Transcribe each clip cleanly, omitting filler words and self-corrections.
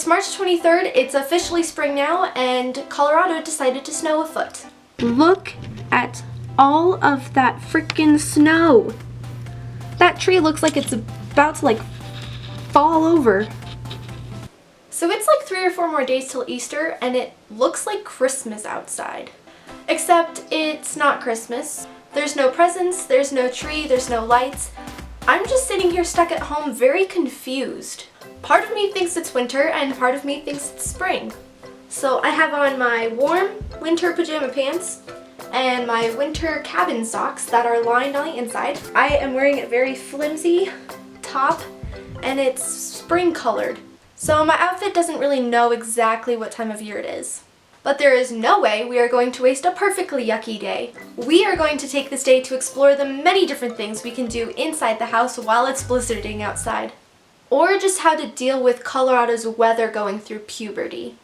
It's March 23rd, it's officially spring now, and Colorado decided to snow a foot. Look at all of that freaking snow. That tree looks like it's about to fall over. So it's like 3 or 4 more days till Easter, and it looks like Christmas outside. Except it's not Christmas. There's no presents, there's no tree, there's no lights. I'm just sitting here stuck at home very confused. Part of me thinks it's winter and part of me thinks it's spring. So I have on my warm winter pajama pants and my winter cabin socks that are lined on the inside. I am wearing a very flimsy top and it's spring colored. So my outfit doesn't really know exactly what time of year it is. But there is no way we are going to waste a perfectly yucky day. We are going to take this day to explore the many different things we can do inside the house while it's blizzarding outside. Or just how to deal with Colorado's weather going through puberty.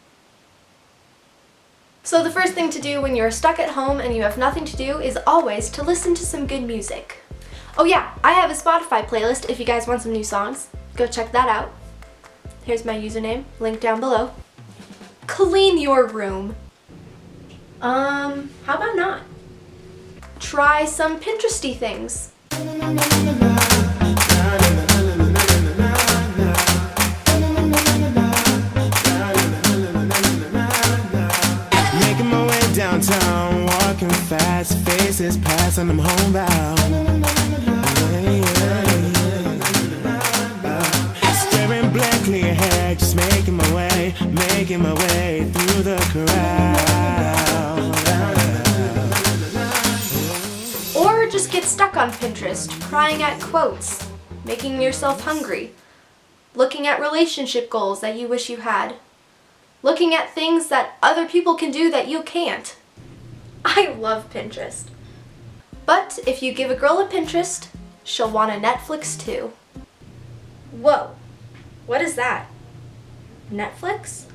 So the first thing to do when you're stuck at home and you have nothing to do is always to listen to some good music. Oh yeah, I have a Spotify playlist if you guys want some new songs. Go check that out. Here's my username, link down below. Clean your room. How about not? Try some Pinteresty things. Making my way downtown, walking fast, faces pass and I'm homebound. Staring blankly ahead, just making my way through the crowd. Or just get stuck on Pinterest, crying at quotes, making yourself hungry, looking at relationship goals that you wish you had, looking at things that other people can do that you can't. I love Pinterest. But if you give a girl a Pinterest, she'll want a Netflix too. Whoa, what is that? Netflix?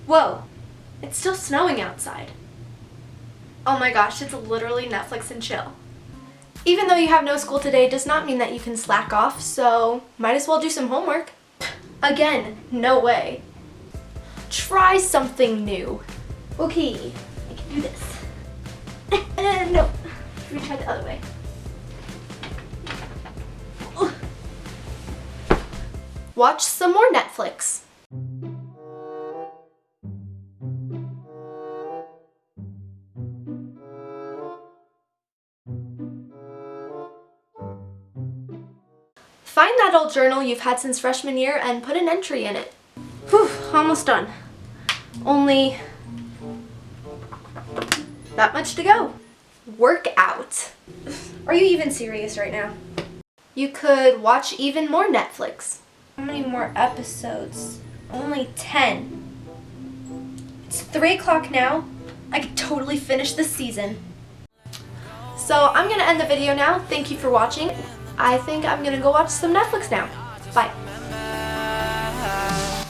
Whoa, it's still snowing outside. Oh my gosh, it's literally Netflix and chill. Even though you have no school today does not mean that you can slack off, so might as well do some homework. Again, no way. Try something new. Okay, I can do this. No, let me try the other way. Watch some more Netflix. Find that old journal you've had since freshman year and put an entry in it. Whew, almost done. Only that much to go. Work out. Are you even serious right now? You could watch even more Netflix. How many more episodes? Only 10. It's 3 o'clock now. I could totally finish this season. So I'm gonna end the video now. Thank you for watching. I think I'm gonna go watch some Netflix now. Bye.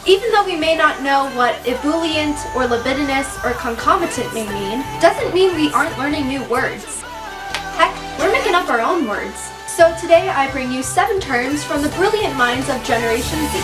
Even though we may not know what ebullient or libidinous or concomitant may mean, doesn't mean we aren't learning new words. Heck, we're making up our own words. So today I bring you 7 terms from the brilliant minds of Generation Z.